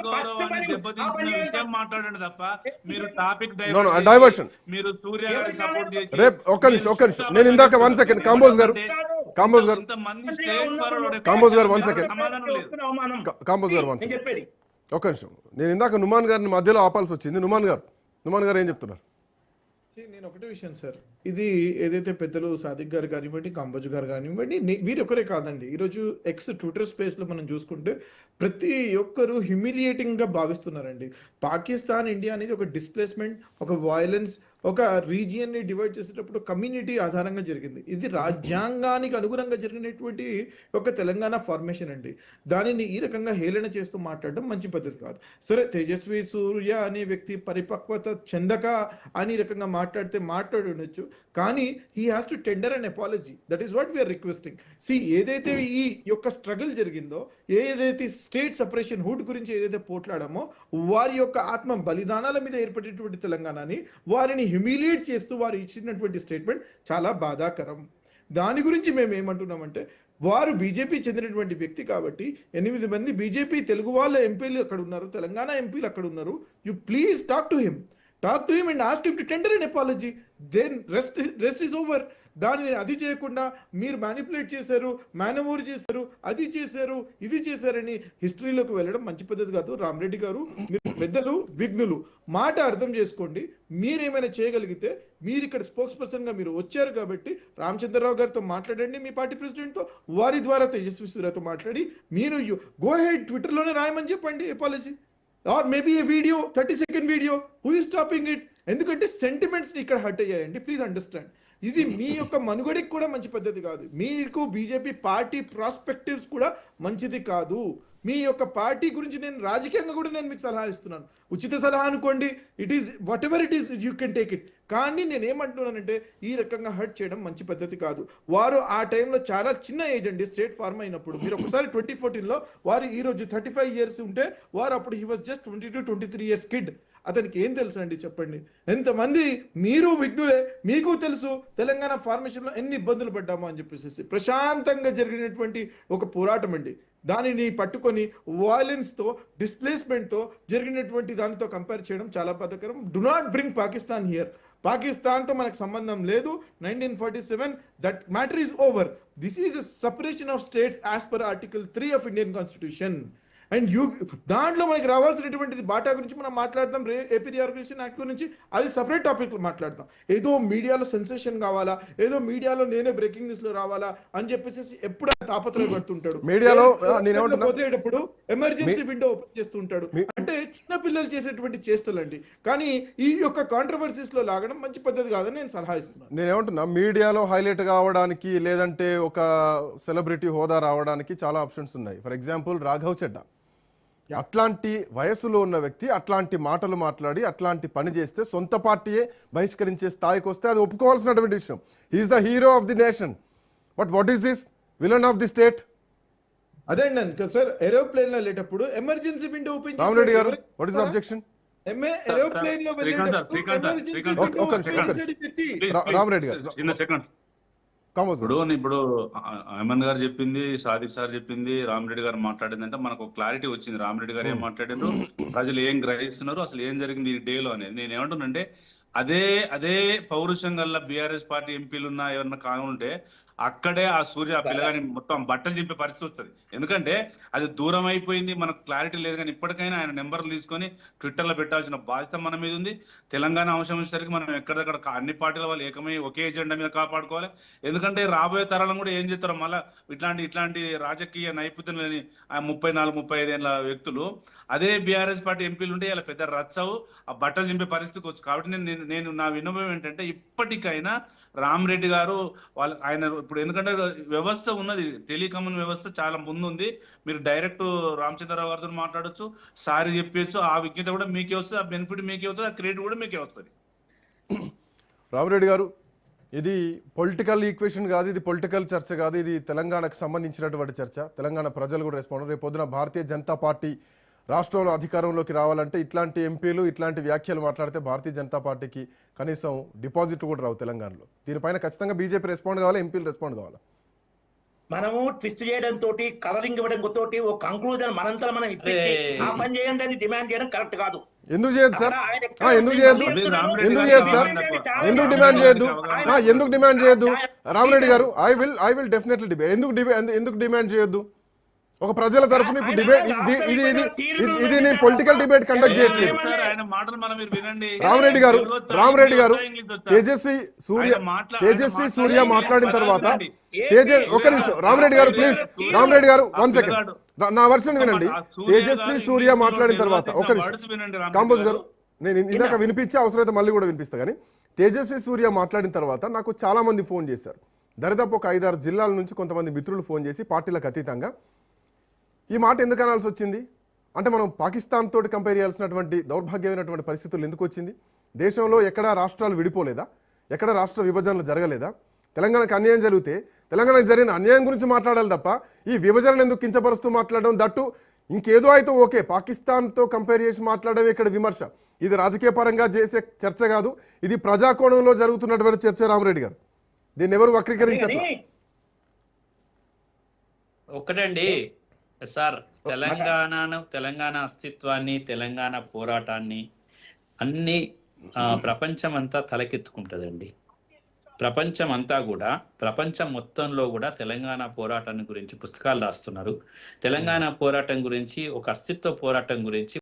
ఆత్మగౌరవాన్ని దెబ్బతీసిన విషయం మాట్లాడండి తప్ప మీరు టాపిక్ డైవర్షన్ మీరు సూర్య గారికి సపోర్ట్ చేసి రేపు ఒక్క నిమిషం నేను ఇందాక 1 సెకండ్ కాంబోజ్ గారు ఇంతమంది స్టేట్ ఫార్వర్డ్ కాంబోజ్ గారు 1 సెకండ్ కాంబోజ్ గారు 1 నేను సెకండ్ చెప్పేది ఒక్క నిమిషం నేను ఇందాక నుమాన్ గారిని మధ్యలో ఆపాల్సి వచ్చింది. నుమాన్ గారు ఏం చెప్తున్నారు? నేను ఒకటే విషయం సార్, ఇది ఏదైతే పెద్దలు సాదిక్ గారు కానివ్వండి, కాంబోజ్ గారు కానివ్వండి, వీరు ఒకరే కాదండి. ఈరోజు ఎక్స్ ట్విట్టర్ స్పేస్లో మనం చూసుకుంటే ప్రతి ఒక్కరు హ్యూమిలియేటింగ్గా భావిస్తున్నారండి. పాకిస్తాన్ ఇండియా అనేది ఒక డిస్ప్లేస్మెంట్, ఒక వైలెన్స్, ఒక రీజియన్ని డివైడ్ చేసేటప్పుడు కమ్యూనిటీ ఆధారంగా జరిగింది. ఇది రాజ్యాంగానికి అనుగుణంగా జరిగినటువంటి ఒక తెలంగాణ ఫార్మేషన్ అండి. దానిని ఈ రకంగా హేళన చేస్తూ మాట్లాడడం మంచి పద్ధతి కాదు. సరే, తేజస్వి సూర్య అనే వ్యక్తి పరిపక్వత చెందక అని రకంగా మాట్లాడుండొచ్చు, కానీ he has to tender and apology. That is what we are requesting. ఏదైతే ఈ యొక్క స్ట్రగుల్ జరిగిందో, ఏదైతే స్టేట్ సపరేషన్ హుడ్ గురించి ఏదైతే పోట్లాడామో, వారి యొక్క ఆత్మ బలిదానాల మీద ఏర్పడేటువంటి తెలంగాణని వారిని హ్యూమిలియేట్ చేస్తూ వారు ఇచ్చినటువంటి స్టేట్మెంట్ చాలా బాధాకరం. దాని గురించి మేము ఏమంటున్నామంటే, వారు బీజేపీ చెందినటువంటి వ్యక్తి కాబట్టి 8 మంది బీజేపీ తెలుగు వాళ్ళ ఎంపీలు అక్కడ ఉన్నారు, తెలంగాణ ఎంపీలు అక్కడ ఉన్నారు. You please talk to him and ask him to tender an apology. Then rest is over. దానిని అది చేయకుండా మీరు మ్యానిపులేట్ చేశారు, మేనమోర్ చేశారు, అది చేశారు, ఇది చేశారని హిస్టరీలోకి వెళ్ళడం మంచి పద్ధతి కాదు. రామరెడ్డి గారు, మీరు పెద్దలు, విఘ్నులు, మాట అర్థం చేసుకోండి. మీరేమైనా చేయగలిగితే, మీరు ఇక్కడ స్పోక్స్ పర్సన్గా మీరు వచ్చారు కాబట్టి రామచంద్రరావు గారితో మాట్లాడండి, మీ పార్టీ ప్రెసిడెంట్తో, వారి ద్వారా తేజస్వి సూర్యతో మాట్లాడి మీరు గో హెడ్ ట్విట్టర్లోనే రాయమని చెప్పండి apology. Or maybe a video, 30-second video. Who is stopping it? ఎందుకంటే సెంటిమెంట్స్ ఇక్కడ హర్ట్ అయ్యాయండి. ప్లీజ్ అండర్స్టాండ్, ఇది మీ యొక్క మనుగడికి కూడా మంచి పద్ధతి కాదు. మీకు బీజేపీ పార్టీ ప్రాస్పెక్టివ్స్ కూడా మంచిది కాదు. మీ యొక్క పార్టీ గురించి నేను రాజకీయంగా కూడా నేను మీకు సలహా ఇస్తున్నాను. ఉచిత సలహా అనుకోండి, it is what ever it is, you can take it. కానీ నేను ఏమంటున్నానంటే, ఈ రకంగా హర్ట్ చేయడం మంచి పద్ధతి కాదు. వారు ఆ టైంలో చాలా చిన్న ఏజ్ అండి, స్టేట్ ఫార్మ్ అయినప్పుడు. మీరు ఒకసారి 2014లో వారు ఈరోజు 35 years ఉంటే, వారు అప్పుడు he was just 22-23 years kid. అతనికి ఏం తెలుసు అండి చెప్పండి? ఎంతమంది మీరు విఘ్నులే, మీకు తెలుసు తెలంగాణ ఫార్మేషన్లో ఎన్ని ఇబ్బందులు పడ్డామో అని చెప్పేసి. ప్రశాంతంగా జరిగినటువంటి ఒక పోరాటం అండి, దానిని పట్టుకొని వైలెన్స్తో, డిస్ప్లేస్మెంట్తో జరిగినటువంటి దానితో కంపేర్ చేయడం చాలా బాధాకరం. Do not bring Pakistan here. పాకిస్తాన్తో మనకు సంబంధం లేదు. 1947 that matter is over. This is a separation of states as per article 3 of Indian constitution. And దాంట్లో మనకి రావాల్సినటువంటిది బాటా గురించి మనం మాట్లాడతాం, ఏపీ రీఆర్గనైజేషన్ యాక్ట్ గురించి, అది సపరేట్ టాపిక్ మాట్లాడతాం. ఏదో మీడియాలో సెన్సేషన్ కావాలా, ఏదో మీడియాలో నేనే బ్రేకింగ్ న్యూస్ లో రావాలా అని చెప్పేసి ఎప్పుడు తాపత్రయపడుతుంటాడు. మీడియాలో వదిలేటప్పుడు ఎమర్జెన్సీ విండో ఓపెన్ చేస్తుంటాడు. అంటే చిన్న పిల్లలు చేసేటువంటి చేష్టలండి. కానీ ఈ యొక్క కాంట్రవర్సీస్ లో లాగడం మంచి పద్ధతి కాదని నేను సలహా ఇస్తున్నాను. నేను ఏమంటున్నా, మీడియాలో హైలైట్ కావడానికి, లేదంటే ఒక సెలబ్రిటీ హోదా రావడానికి చాలా ఆప్షన్స్ ఉన్నాయి. ఫర్ ఎగ్జాంపుల్ రాఘవ్ చెడ్డా అట్లాంటి వయసులో ఉన్న వ్యక్తి అట్లాంటి మాటలు మాట్లాడి అట్లాంటి పని చేస్తే సొంత పార్టీయే బహిష్కరించే స్థాయికి వస్తే అది ఒప్పుకోవాల్సినటువంటి విషయం. He is the hero of the nation. But what is this villain of the state? అదే అండి సార్, ఏరోప్లేన్ లో వెళ్ళేటప్పుడు ఎమర్జెన్సీ విండో ఓపెన్ చేసి, రామరెడ్డి గారు, వాట్ ఇస్ అబ్జెక్షన్? ఏరోప్లేన్ లో రామరెడ్డి గారు, ఇప్పుడు అమన్ గారు చెప్పింది, సాదిక్ సార్ చెప్పింది, రామరెడ్డి గారు మాట్లాడిందంటే మనకు క్లారిటీ వచ్చింది. రామరెడ్డి గారు ఏం మాట్లాడారు, ప్రజలు ఏం గ్రహిస్తున్నారు, అసలు ఏం జరిగింది ఈ డేలో అనేది. నేను ఏమంటున్నానంటే, అదే పౌరుషం గల్ల బీఆర్ఎస్ పార్టీ ఎంపీలు ఉన్నా ఏమన్నా కానుంటే అక్కడే ఆ సూర్య ఆ పిల్లగాని మొత్తం బట్టలు చింపే పరిస్థితి వస్తుంది. ఎందుకంటే అది దూరం అయిపోయింది, మనకు క్లారిటీ లేదు. కానీ ఇప్పటికైనా ఆయన నెంబర్లు తీసుకొని ట్విట్టర్లో పెట్టాల్సిన బాధ్యత మన మీద ఉంది. తెలంగాణ అంశం వచ్చేసరికి మనం ఎక్కడికక్కడ అన్ని పార్టీల వాళ్ళు ఏకమై ఒకే ఎజెండా మీద కాపాడుకోవాలి. ఎందుకంటే రాబోయే తరాలను కూడా ఏం చేస్తారో, మళ్ళీ ఇట్లాంటి రాజకీయ నైపుణ్యం లేని 34-35 ఏళ్ళ వ్యక్తులు అదే బీఆర్ఎస్ పార్టీ ఎంపీలు ఉంటే ఇలా పెద్ద రచ్చవు, ఆ బట్టలు చింపే పరిస్థితికి వచ్చు. కాబట్టి నేను నా విన్నపం ఏంటంటే, ఇప్పటికైనా రామరెడ్డి గారు ఆయన ఇప్పుడు, ఎందుకంటే వ్యవస్థ ఉన్నది, టెలికమ్యూన్ వ్యవస్థ చాలా ముందుంది. మీరు డైరెక్ట్ రామచంద్రరావు గారితో మాట్లాడచ్చు, సారీ చెప్పచ్చు. ఆ విజ్ఞత కూడా మీకే వస్తుంది, ఆ బెనిఫిట్ మీకే వస్తుంది, ఆ క్రెడిట్ కూడా మీకే వస్తుంది. రామరెడ్డి గారు, ఇది పొలిటికల్ ఈక్వేషన్ కాదు, ఇది పొలిటికల్ చర్చ కాదు, ఇది తెలంగాణకు సంబంధించినటువంటి చర్చ. తెలంగాణ ప్రజలు కూడా రెస్పాండ్. రేపు పొద్దున భారతీయ జనతా పార్టీ రాష్ట్రంలో అధికారంలోకి రావాలంటే ఇట్లాంటి ఎంపీలు ఇట్లాంటి వ్యాఖ్యలు మాట్లాడితే భారతీయ జనతా పార్టీకి కనీసం డిపాజిట్లు కూడా రావు తెలంగాణలో. దీనిపైన ఖచ్చితంగా బీజేపీ రెస్పాండ్ కావాలి, ఎంపీలు రెస్పాండ్ కావాలి. మనము ట్విస్ట్ చేయడం తోటి కలరింగ్ ఇవ్వడం తోటి ఓ కంక్లూజన్ మనంతా మనం ఇప్పించి ఆ పని చేయండి అని డిమాండ్ చేయడం కరెక్ట్ కాదు. ఎందుకు చేయొద్దు సార్? అక్కడ ఆయన ఎక్కడ ఎందుకు చేయొద్దు? ఎందుకు చేయొద్దు సార్? ఎందుకు డిమాండ్ చేయొద్దు? ఎందుకు డిమాండ్ చేయొద్దు? రామరెడ్డి గారు, ఐ విల్ డెఫినెట్లీ డిబేట్. ఎందుకు డిమాండ్ చేయొద్దు? ఒక ప్రజల తరపున ఇప్పుడు డిబేట్ ఇది నేను పొలిటికల్ డిబేట్ కండక్ట్ చేయట్లేదు. ఆయన మాటలు మనం మీరు వినండి. రామరెడ్డి గారు తేజస్వి సూర్య మాట్లాడిన తర్వాత ఒక నిమిషం రామరెడ్డి గారు ప్లీజ్, రామరెడ్డి గారు 1 సెకండ్ నా వర్షన్ వినండి. తేజస్వి సూర్య మాట్లాడిన తర్వాత ఒక నిమిషం కాంబోజ్ గారు, నేను ఇందాక వినిపించే అవసరమైతే మళ్ళీ కూడా వినిపిస్తా. కానీ తేజస్వి సూర్య మాట్లాడిన తర్వాత నాకు చాలా మంది ఫోన్ చేశారు. దరిదాపు ఒక 5-6 జిల్లాల నుంచి కొంతమంది మిత్రులు ఫోన్ చేసి పార్టీలకు అతీతంగా ఈ మాట ఎందుకు అనాల్సి వచ్చింది అంటే, మనం పాకిస్తాన్ తోటి కంపేర్ చేయాల్సినటువంటి దౌర్భాగ్యమైనటువంటి పరిస్థితులు ఎందుకు వచ్చింది? దేశంలో ఎక్కడా రాష్ట్రాలు విడిపోలేదా? ఎక్కడ రాష్ట్ర విభజనలు జరగలేదా? తెలంగాణకు అన్యాయం జరిగితే తెలంగాణకు జరిగిన అన్యాయం గురించి మాట్లాడాలి తప్ప ఈ విభజన ఎందుకు కించపరుస్తూ మాట్లాడడం, దట్టు ఇంకేదో అయితే ఓకే, పాకిస్తాన్తో కంపేర్ చేసి మాట్లాడడం ఇక్కడ విమర్శ. ఇది రాజకీయ పరంగా చేసే చర్చ కాదు, ఇది ప్రజాకోణంలో జరుగుతున్నటువంటి చర్చ. రామరెడ్డి గారు, దీన్ని ఎవరు వక్రీకరించారు? ఒకటండి సార్, తెలంగాణ అస్తిత్వాన్ని, తెలంగాణ పోరాటాన్ని అన్ని ప్రపంచం అంతా తలకెత్తుకుంటుందండి. ప్రపంచం మొత్తంలో కూడా తెలంగాణ పోరాటాన్ని గురించి పుస్తకాలు రాస్తున్నారు. తెలంగాణ పోరాటం గురించి, ఒక అస్తిత్వ పోరాటం గురించి